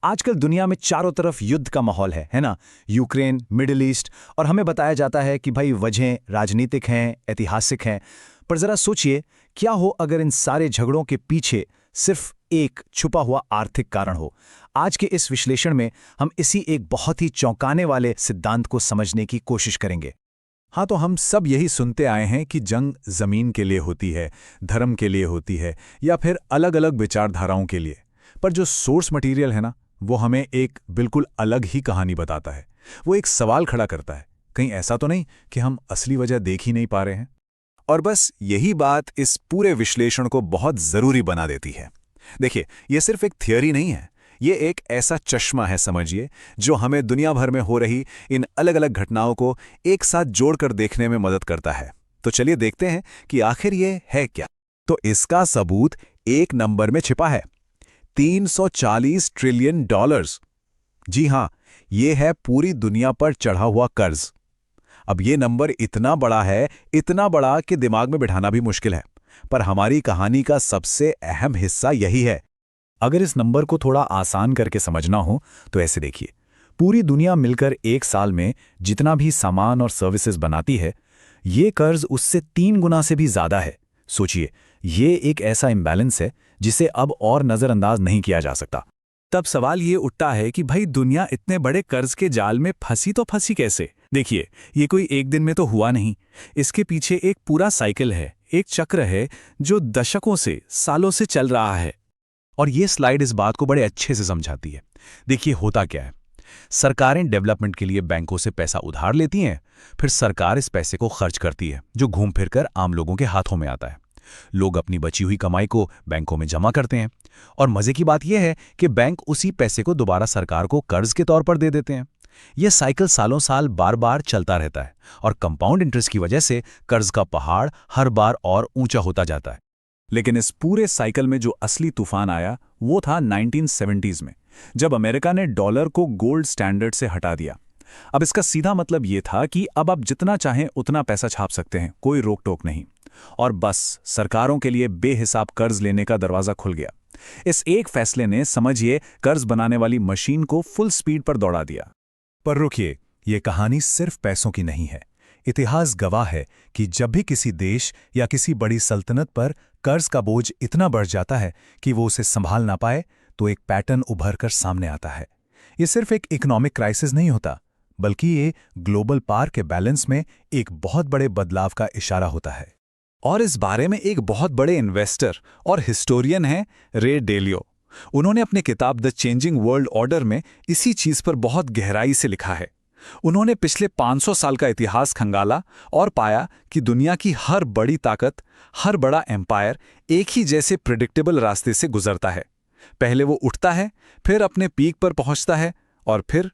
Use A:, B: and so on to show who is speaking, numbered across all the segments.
A: आजकल दुनिया में चारों तरफ युद्ध का माहौल है ना। Ukraine, middle east. और हमें बताया जाता है कि भाई वजहें राजनीतिक हैं, ऐतिहासिक हैं। पर जरा सोचिए, क्या हो अगर इन सारे झगड़ों के पीछे सिर्फ एक छुपा हुआ आर्थिक कारण हो। आज के इस विश्लेषण में हम इसी एक बहुत ही चौंकाने वाले सिद्धांत को समझने की कोशिश करेंगे।
B: हाँ, तो हम सब यही सुनते आए हैं कि जंग जमीन के लिए होती है, धर्म के लिए होती है, या फिर अलग अलग विचारधाराओं के लिए। पर जो सोर्स मटेरियल है ना, वो हमें एक बिल्कुल अलग ही कहानी बताता है। वो एक सवाल खड़ा करता है, कहीं ऐसा तो नहीं कि हम असली वजह देख ही नहीं पा रहे हैं। और बस यही बात इस पूरे विश्लेषण को बहुत जरूरी बना देती है। देखिए, ये सिर्फ एक थियरी नहीं है, ये एक ऐसा चश्मा है, समझिए, जो हमें दुनिया भर में हो रही इन अलग अलग घटनाओं को एक साथ जोड़कर देखने में मदद करता है। तो चलिए देखते हैं कि आखिर ये है क्या। तो इसका सबूत एक नंबर में छिपा है, 340 ट्रिलियन डॉलर्स। जी हां, ये है पूरी दुनिया पर चढ़ा हुआ कर्ज। अब ये नंबर इतना बड़ा है, इतना बड़ा कि दिमाग में बिठाना भी मुश्किल है। पर हमारी कहानी का सबसे अहम हिस्सा यही है।
A: अगर इस नंबर को थोड़ा आसान करके समझना हो तो ऐसे देखिए, पूरी दुनिया मिलकर एक साल में जितना भी सामान और सर्विसेज बनाती है, ये कर्ज उससे 3 गुना से भी ज्यादा है। सोचिए, ये एक ऐसा इम्बैलेंस है जिसे अब और नजरअंदाज नहीं किया जा सकता।
B: तब सवाल ये उठता है कि भाई दुनिया इतने बड़े कर्ज के जाल में फंसी तो फंसी कैसे? देखिए, ये कोई एक दिन में तो हुआ नहीं। इसके पीछे एक पूरा साइकिल है, एक चक्र है जो दशकों से, सालों से चल रहा है।
A: और ये स्लाइड इस बात को बड़े अच्छे से समझाती है। देखिए, होता क्या है, सरकारें डेवलपमेंट के लिए बैंकों से पैसा उधार लेती हैं, फिर सरकार इस पैसे को खर्च करती है, जो घूम फिर कर आम लोगों के हाथों में आता है। लोग अपनी बची हुई कमाई को बैंकों में जमा करते हैं, और मजे की बात यह है कि बैंक उसी पैसे को दोबारा सरकार को कर्ज के तौर पर दे देते हैं। यह साइकिल सालों साल बार बार चलता रहता है, और कंपाउंड इंटरेस्ट की वजह से कर्ज का पहाड़ हर बार और ऊंचा होता जाता है।
B: लेकिन इस पूरे साइकिल में जो असली तूफान आया वो था 1970s में, जब अमेरिका ने डॉलर को गोल्ड स्टैंडर्ड से हटा दिया। अब इसका सीधा मतलब ये था कि अब आप जितना चाहें उतना पैसा छाप सकते हैं, कोई रोक टोक नहीं। और बस सरकारों के लिए बेहिसाब कर्ज लेने का दरवाजा खुल गया। इस एक फैसले ने, समझिए, कर्ज बनाने वाली मशीन को फुल स्पीड पर दौड़ा दिया।
A: पर रुकिए, ये कहानी सिर्फ पैसों की नहीं है। इतिहास गवाह है कि जब भी किसी देश या किसी बड़ी सल्तनत पर कर्ज का बोझ इतना बढ़ जाता है कि वो उसे संभाल ना पाए, तो एक पैटर्न उभर कर सामने आता है। ये सिर्फ एक इकोनॉमिक क्राइसिस नहीं होता, बल्कि ये ग्लोबल पावर के बैलेंस में एक बहुत बड़े बदलाव का इशारा होता है।
B: और इस बारे में एक बहुत बड़े इन्वेस्टर और हिस्टोरियन हैं, रे डेलियो। उन्होंने अपनी किताब द चेंजिंग वर्ल्ड ऑर्डर में इसी चीज पर बहुत गहराई से लिखा है। उन्होंने पिछले 500 साल का इतिहास खंगाला और पाया कि दुनिया की हर बड़ी ताकत, हर बड़ा एम्पायर एक ही जैसे प्रिडिक्टेबल रास्ते से गुजरता है। पहले वो उठता है, फिर अपने पीक पर पहुंचता है, और फिर।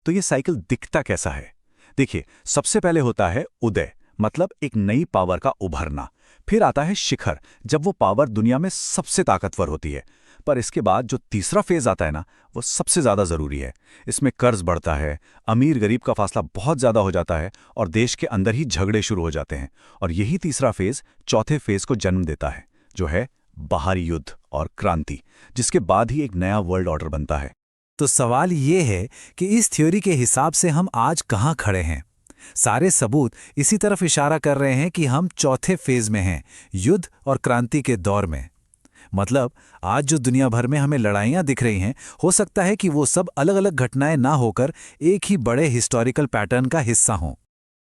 A: तो ये साइकिल दिखता कैसा है? देखिए, सबसे पहले होता है उदय, मतलब एक नई पावर का उभरना। फिर आता है शिखर, जब वो पावर दुनिया में सबसे ताकतवर होती है। पर इसके बाद जो तीसरा फेज आता है ना, वो सबसे ज्यादा जरूरी है। इसमें कर्ज बढ़ता है, अमीर गरीब का फासला बहुत ज्यादा हो जाता है, और देश के अंदर ही झगड़े शुरू हो जाते हैं। और यही तीसरा फेज चौथे फेज को जन्म देता है, जो है बाहरी युद्ध और क्रांति, जिसके बाद ही एक नया वर्ल्ड ऑर्डर बनता है।
B: तो सवाल ये है कि इस थ्योरी के हिसाब से हम आज कहाँ खड़े हैं? सारे सबूत इसी तरफ इशारा कर रहे हैं कि हम चौथे फेज में हैं, युद्ध और क्रांति के दौर में। मतलब आज जो दुनिया भर में हमें लड़ाइयां दिख रही हैं, हो सकता है कि वो सब अलग अलग घटनाएं ना होकर एक ही बड़े हिस्टोरिकल पैटर्न का हिस्सा हों।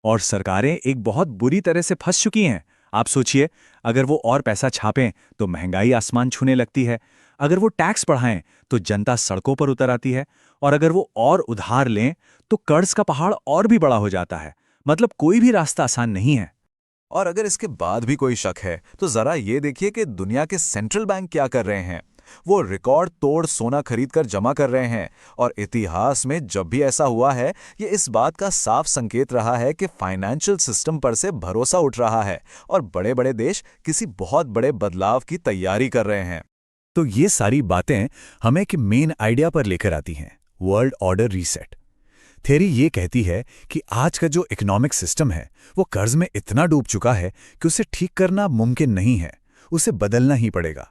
A: और सरकारें एक बहुत बुरी तरह से फंस चुकी हैं। आप सोचिए, अगर वो और पैसा छापें तो महंगाई आसमान छूने लगती है। अगर वो टैक्स बढ़ाएं तो जनता सड़कों पर उतर आती है। और अगर वो और उधार लें तो कर्ज का पहाड़ और भी बड़ा हो जाता है। मतलब कोई भी रास्ता आसान नहीं है।
B: और अगर इसके बाद भी कोई शक है, तो जरा ये देखिए कि दुनिया के सेंट्रल बैंक क्या कर रहे हैं। वो रिकॉर्ड तोड़ सोना खरीदकर जमा कर रहे हैं। और इतिहास में जब भी ऐसा हुआ है, ये इस बात का साफ संकेत रहा है कि फाइनेंशियल सिस्टम पर से भरोसा उठ रहा है, और बड़े बड़े देश किसी बहुत बड़े बदलाव की तैयारी कर रहे हैं।
A: तो ये सारी बातें हमें एक मेन आइडिया पर लेकर आती हैं, वर्ल्ड ऑर्डर रीसेट। थ्योरी ये कहती है कि आज का जो इकोनॉमिक सिस्टम है, वो कर्ज में इतना डूब चुका है कि उसे ठीक करना मुमकिन नहीं है, उसे बदलना ही पड़ेगा।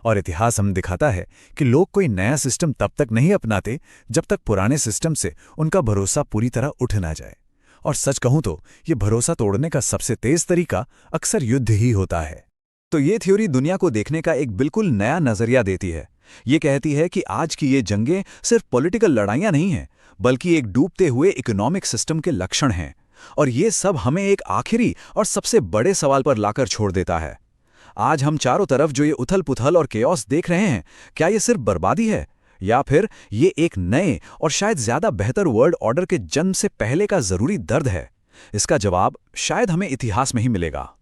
B: और इतिहास हम दिखाता है कि लोग कोई नया सिस्टम तब तक नहीं अपनाते जब तक पुराने सिस्टम से उनका भरोसा पूरी तरह उठ ना जाए। और सच कहूं तो ये भरोसा तोड़ने का सबसे तेज तरीका अक्सर युद्ध ही होता है।
A: तो ये थ्योरी दुनिया को देखने का एक बिल्कुल नया नजरिया देती है। ये कहती है कि आज की ये जंगें सिर्फ पॉलिटिकल लड़ाइयां नहीं हैं, बल्कि एक डूबते हुए इकोनॉमिक सिस्टम के लक्षण हैं। और ये सब हमें एक आखिरी और सबसे बड़े सवाल पर लाकर छोड़ देता है। आज हम चारों तरफ जो ये उथल-पुथल और केओस देख रहे हैं, क्या ये सिर्फ बर्बादी है, या फिर ये एक नए और शायद ज्यादा बेहतर वर्ल्ड ऑर्डर के जन्म से पहले का जरूरी दर्द है? इसका जवाब शायद हमें इतिहास में ही मिलेगा।